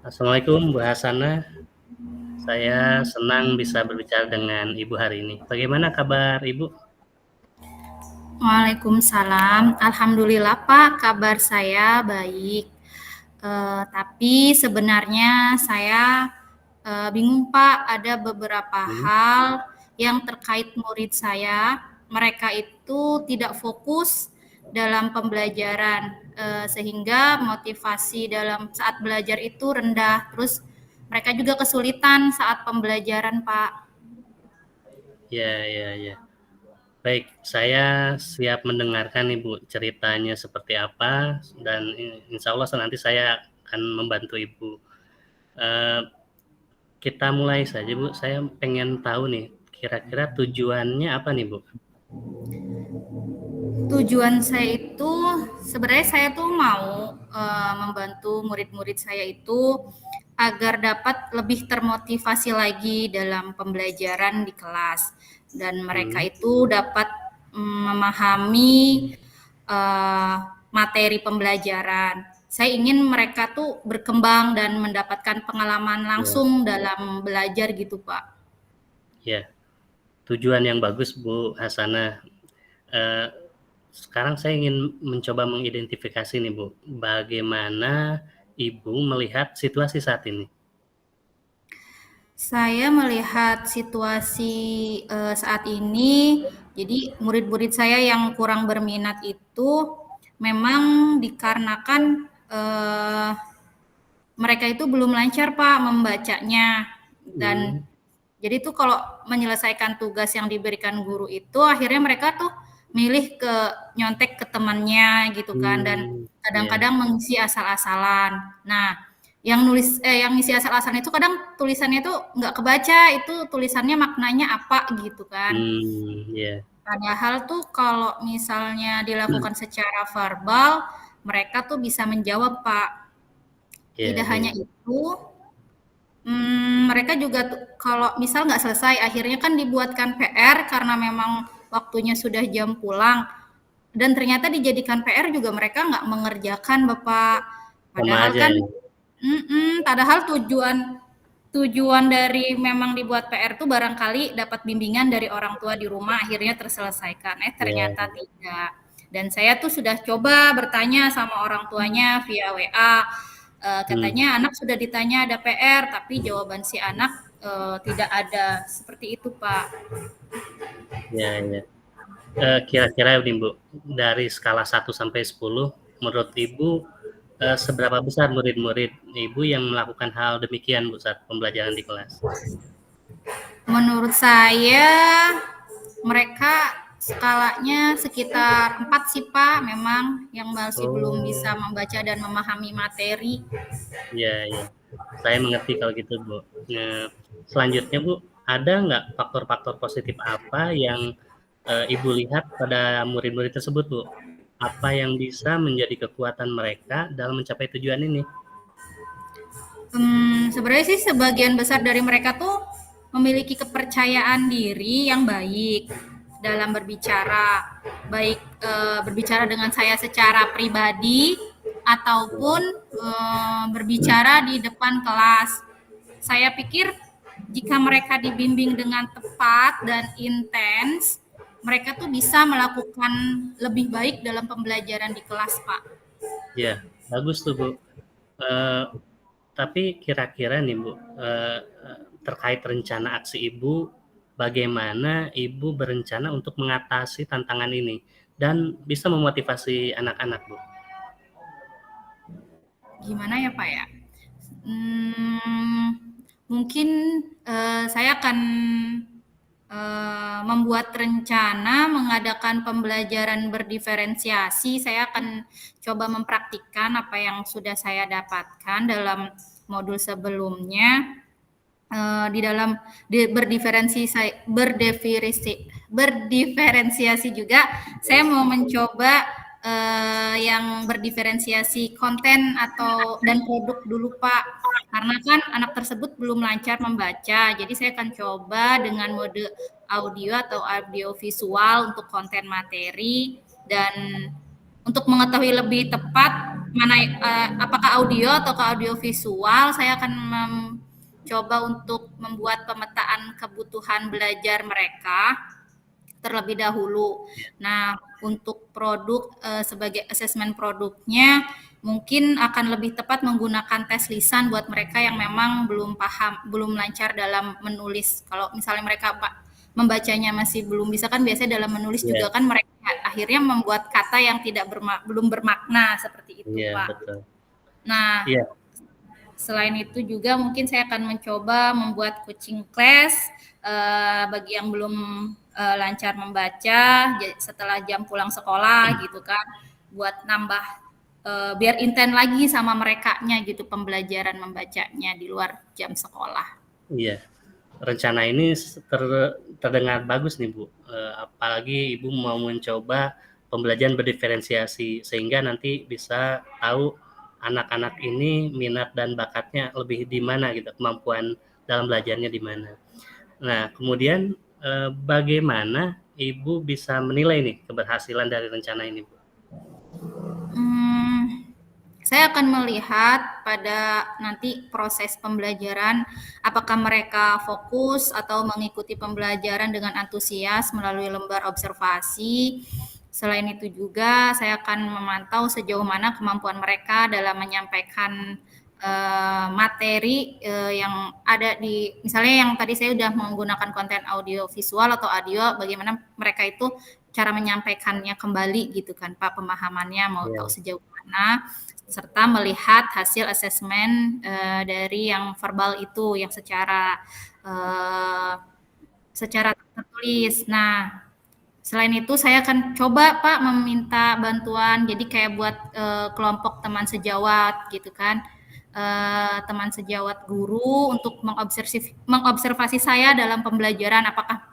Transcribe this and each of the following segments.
Assalamualaikum Bu Hasanah, saya senang bisa berbicara dengan Ibu hari ini. Bagaimana kabar Ibu? Waalaikumsalam. Alhamdulillah Pak, kabar saya baik. Tapi sebenarnya saya bingung Pak, ada beberapa Hmm, hal yang terkait murid saya. Mereka itu tidak fokus dalam pembelajaran, sehingga motivasi dalam saat belajar itu rendah. Terus mereka juga kesulitan saat pembelajaran Pak. ya. Baik, saya siap mendengarkan Ibu ceritanya seperti apa dan insya Allah nanti saya akan membantu Ibu. Eh, kita mulai saja Bu, saya pengen tahu nih, kira-kira tujuannya apa nih Bu? Tujuan saya itu sebenarnya saya tuh mau membantu murid-murid saya itu agar dapat lebih termotivasi lagi dalam pembelajaran di kelas dan mereka Hmm, itu dapat memahami eh, materi pembelajaran. Saya ingin mereka tuh berkembang dan mendapatkan pengalaman ya, langsung dalam belajar gitu, Pak. ya, tujuan yang bagus Bu Hasanah. Eh, Sekarang saya ingin mencoba mengidentifikasi nih Bu, bagaimana Ibu melihat situasi saat ini? Saya melihat situasi saat ini, jadi murid-murid saya yang kurang berminat itu memang dikarenakan mereka itu belum lancar Pak membacanya dan Hmm, jadi tuh kalau menyelesaikan tugas yang diberikan guru itu akhirnya mereka tuh milih ke nyontek ke temannya gitu kan dan ya, kadang-kadang mengisi asal-asalan. Nah, yang ngisi asal-asalan itu kadang tulisannya tuh nggak kebaca itu tulisannya maknanya apa gitu kan. ya, Padahal tuh kalau misalnya dilakukan secara verbal, mereka tuh bisa menjawab Pak. ya, Tidak hanya ya, itu, mereka juga kalau misal nggak selesai, akhirnya kan dibuatkan PR karena memang waktunya sudah jam pulang, dan ternyata dijadikan PR juga mereka nggak mengerjakan, Bapak. sama Padahal aja kan, ya. padahal tujuan tujuan dari memang dibuat PR tuh barangkali dapat bimbingan dari orang tua di rumah, akhirnya terselesaikan. Ya, Ternyata tidak. Dan saya tuh sudah coba bertanya sama orang tuanya via WA, hmm, katanya anak sudah ditanya ada PR, tapi jawaban si anak tidak ada. Seperti itu, Pak. ya. Kira-kira nih Bu, dari skala 1 sampai 10, menurut Ibu seberapa besar murid-murid Ibu yang melakukan hal demikian Bu saat pembelajaran di kelas? Menurut saya mereka skalanya sekitar 4 sih Pak, memang yang masih belum bisa Oh, membaca dan memahami materi. ya. Saya mengerti kalau gitu Bu. Selanjutnya Bu, ada nggak faktor-faktor positif apa yang Ibu lihat pada murid-murid tersebut Bu? Apa yang bisa menjadi kekuatan mereka dalam mencapai tujuan ini? Sebenarnya sih sebagian besar dari mereka tuh memiliki kepercayaan diri yang baik dalam berbicara, baik berbicara dengan saya secara pribadi ataupun Ya, berbicara di depan kelas. Saya pikir jika mereka dibimbing dengan tepat dan intens, mereka tuh bisa melakukan lebih baik dalam pembelajaran di kelas, Pak. ya, bagus tuh Bu. Eh, tapi kira-kira nih Bu, terkait rencana aksi Ibu, bagaimana Ibu berencana untuk mengatasi tantangan ini dan bisa memotivasi anak-anak Bu? Gimana ya, Pak ya? Hmm, mungkin saya akan membuat rencana mengadakan pembelajaran berdiferensiasi. Saya akan coba mempraktikkan apa yang sudah saya dapatkan dalam modul sebelumnya. Di dalam berdiferensiasi juga saya mau mencoba yang berdiferensiasi konten atau dan produk dulu Pak, karena kan anak tersebut belum lancar membaca, jadi saya akan coba dengan mode audio atau audio visual untuk konten materi dan untuk mengetahui lebih tepat apakah audio atau audio visual, saya akan coba untuk membuat pemetaan kebutuhan belajar mereka terlebih dahulu. Nah, untuk produk sebagai asesmen produknya mungkin akan lebih tepat menggunakan tes lisan buat mereka yang memang belum paham, belum lancar dalam menulis. Kalau misalnya mereka membacanya masih belum bisa, kan biasanya dalam menulis juga kan mereka akhirnya membuat kata yang belum bermakna seperti itu, Pak. betul. Nah, selain itu juga mungkin saya akan mencoba membuat coaching class bagi yang belum lancar membaca setelah jam pulang sekolah gitu kan, buat nambah biar intent lagi sama merekanya gitu pembelajaran membacanya di luar jam sekolah. Iya, rencana ini terdengar bagus nih Bu, apalagi Ibu mau mencoba pembelajaran berdiferensiasi sehingga nanti bisa tahu anak-anak ini minat dan bakatnya lebih di mana gitu, kemampuan dalam belajarnya di mana. Nah, kemudian bagaimana Ibu bisa menilai nih keberhasilan dari rencana ini, Bu? Saya akan melihat pada nanti proses pembelajaran, apakah mereka fokus atau mengikuti pembelajaran dengan antusias melalui lembar observasi. Selain itu juga saya akan memantau sejauh mana kemampuan mereka dalam menyampaikan materi yang ada di, misalnya yang tadi saya sudah menggunakan konten audio visual atau audio, bagaimana mereka itu cara menyampaikannya kembali gitu kan Pak, pemahamannya mau tahu sejauh mana, serta melihat hasil asesmen dari yang verbal itu yang secara tertulis. Nah, selain itu saya akan coba Pak meminta bantuan, jadi kayak buat kelompok teman sejawat gitu kan, teman sejawat guru untuk mengobservasi saya dalam pembelajaran, apakah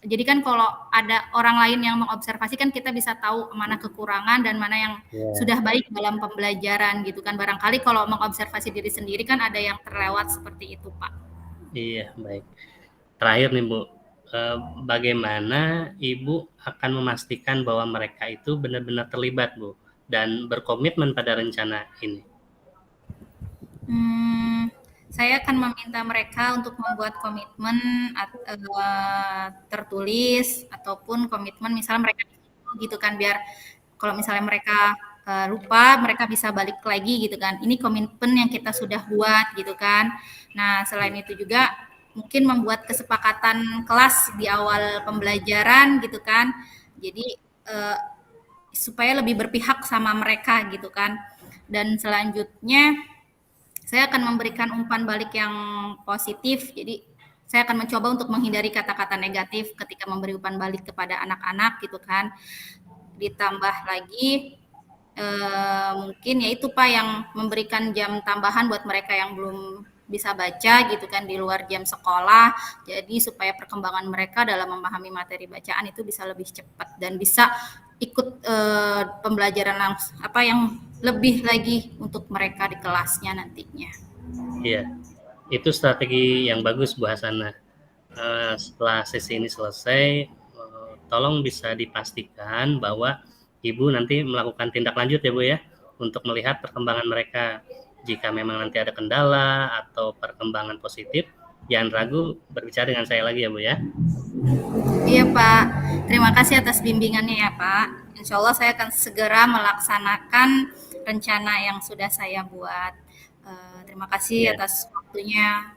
jadi kan kalau ada orang lain yang mengobservasi kan kita bisa tahu mana kekurangan dan mana yang sudah baik dalam pembelajaran gitu kan. Barangkali kalau mengobservasi diri sendiri kan ada yang terlewat seperti itu, Pak. Iya, baik. Terakhir nih Bu, bagaimana Ibu akan memastikan bahwa mereka itu benar-benar terlibat Bu dan berkomitmen pada rencana ini? Saya akan meminta mereka untuk membuat komitmen tertulis ataupun komitmen misalnya mereka gitu kan, biar kalau misalnya mereka lupa, mereka bisa balik lagi gitu kan. Ini komitmen yang kita sudah buat gitu kan. Nah, selain itu juga mungkin membuat kesepakatan kelas di awal pembelajaran gitu kan. Jadi supaya lebih berpihak sama mereka gitu kan. Dan selanjutnya saya akan memberikan umpan balik yang positif. Jadi saya akan mencoba untuk menghindari kata-kata negatif ketika memberi umpan balik kepada anak-anak gitu kan. Ditambah lagi mungkin ya itu Pak yang memberikan jam tambahan buat mereka yang belum bisa baca gitu kan di luar jam sekolah. Jadi supaya perkembangan mereka dalam memahami materi bacaan itu bisa lebih cepat dan bisa ikut pembelajaran langsung apa yang lebih lagi untuk mereka di kelasnya nantinya. Iya, itu strategi yang bagus Bu Hasanah. Setelah sesi ini selesai, tolong bisa dipastikan bahwa Ibu nanti melakukan tindak lanjut ya Bu ya, untuk melihat perkembangan mereka. Jika memang nanti ada kendala atau perkembangan positif, jangan ragu berbicara dengan saya lagi ya Bu ya. Iya Pak, terima kasih atas bimbingannya ya Pak. Insya Allah saya akan segera melaksanakan rencana yang sudah saya buat. Terima kasih atas waktunya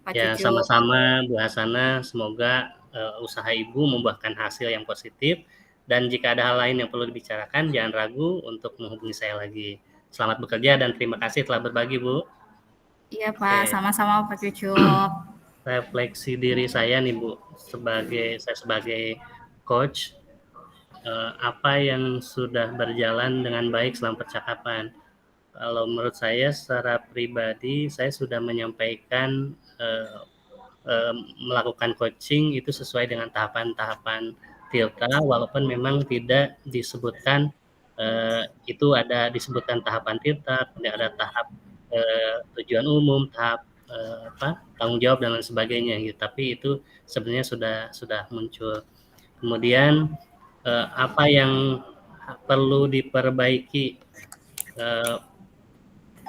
Pak Ya, Cucu. sama-sama Bu Hasanah, semoga usaha Ibu membuahkan hasil yang positif, dan jika ada hal lain yang perlu dibicarakan, jangan ragu untuk menghubungi saya lagi. Selamat bekerja dan terima kasih telah berbagi Bu. Iya Pak, sama-sama Pak Cucu. Refleksi diri saya nih Bu, saya sebagai coach, apa yang sudah berjalan dengan baik selama percakapan. Kalau menurut saya secara pribadi, saya sudah menyampaikan melakukan coaching itu sesuai dengan tahapan-tahapan Tirta, walaupun memang tidak disebutkan itu ada disebutkan tahapan Tirta, tidak ada tahap tujuan umum, tahap tanggung jawab dan lain sebagainya gitu. Tapi itu sebenarnya sudah muncul. Kemudian apa yang perlu diperbaiki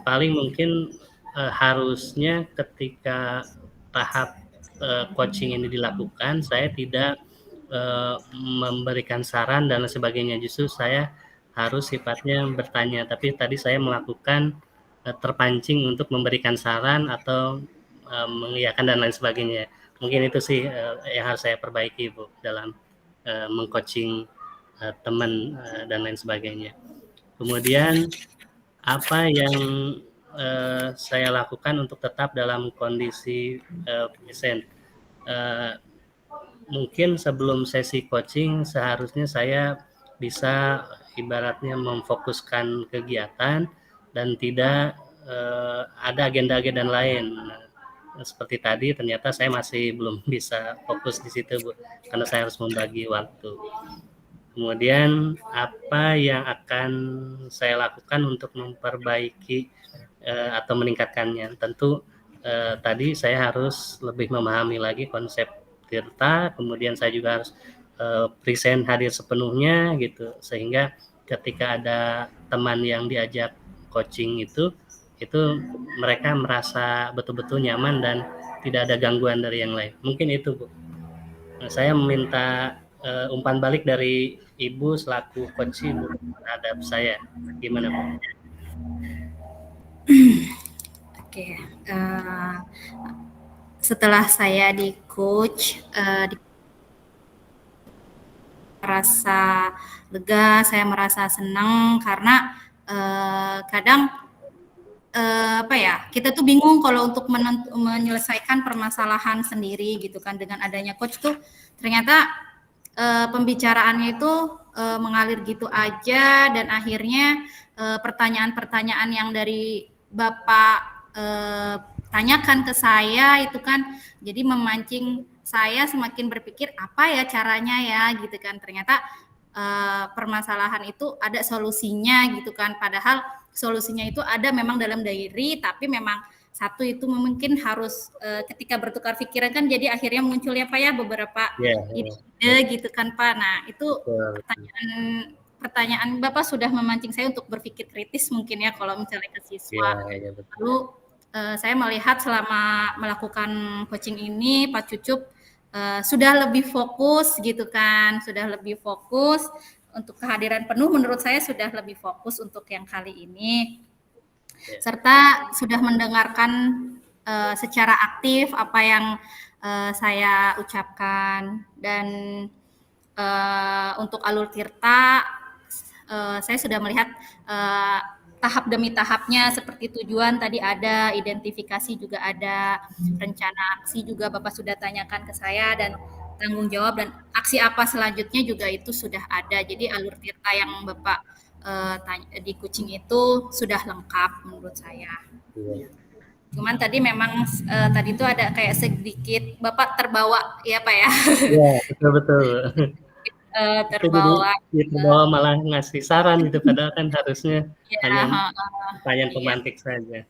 paling mungkin harusnya ketika tahap coaching ini dilakukan, saya tidak memberikan saran dan sebagainya. Justru saya harus sifatnya bertanya. Tapi tadi saya melakukan terpancing untuk memberikan saran atau mengiyakan dan lain sebagainya. Mungkin itu sih yang harus saya perbaiki, Bu, dalam mengcoaching teman dan lain sebagainya. Kemudian apa yang saya lakukan untuk tetap dalam kondisi present? Mungkin sebelum sesi coaching seharusnya saya bisa ibaratnya memfokuskan kegiatan dan tidak ada agenda-agenda lain. Nah, seperti tadi ternyata saya masih belum bisa fokus di situ, Bu, karena saya harus membagi waktu. Kemudian apa yang akan saya lakukan untuk memperbaiki atau meningkatkannya? Tentu tadi saya harus lebih memahami lagi konsep tirta, kemudian saya juga harus present hadir sepenuhnya gitu, sehingga ketika ada teman yang diajak coaching itu mereka merasa betul-betul nyaman dan tidak ada gangguan dari yang lain. Mungkin itu, Bu. Nah, saya meminta umpan balik dari Ibu selaku coach Bu terhadap saya. Gimana, Bu? Oke, setelah saya di coach, merasa lega, saya merasa senang karena kadang apa ya, kita tuh bingung kalau untuk menyelesaikan permasalahan sendiri gitu kan. Dengan adanya coach tuh ternyata pembicaraannya itu mengalir gitu aja, dan akhirnya pertanyaan-pertanyaan yang dari Bapak tanyakan ke saya itu kan jadi memancing saya semakin berpikir apa ya caranya ya gitu kan. Ternyata permasalahan itu ada solusinya gitu kan, padahal solusinya itu ada memang dalam diri, tapi memang satu itu mungkin harus ketika bertukar pikiran kan jadi akhirnya muncul ya Pak ya beberapa ide gitu kan Pak. Nah itu pertanyaan Bapak sudah memancing saya untuk berpikir kritis mungkin ya kalau misalnya ke siswa. Lalu saya melihat selama melakukan coaching ini Pak Cucup sudah lebih fokus gitu kan, sudah lebih fokus untuk kehadiran penuh, menurut saya sudah lebih fokus untuk yang kali ini, serta sudah mendengarkan secara aktif apa yang saya ucapkan. Dan untuk alur tirta saya sudah melihat tahap demi tahapnya, seperti tujuan tadi ada, identifikasi juga ada, rencana aksi juga Bapak sudah tanyakan ke saya, dan tanggung jawab dan aksi apa selanjutnya juga itu sudah ada. Jadi alur tirta yang Bapak di coaching itu sudah lengkap menurut saya. Cuman tadi memang tadi itu ada kayak sedikit Bapak terbawa ya Pak ya. Iya, betul-betul. Terbawa. Jadi terbawa malah ngasih saran gitu, padahal kan harusnya hanya pertanyaan pemantik saja.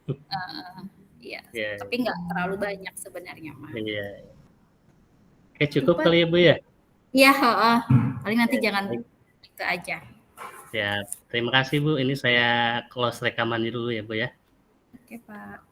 Iya, tapi nggak terlalu banyak sebenarnya mah. Iya. Oke, cukup kali ya Bu ya? Iya, paling nanti jangan itu aja. Ya, terima kasih Bu. Ini saya close rekaman dulu ya Bu ya. Oke Pak.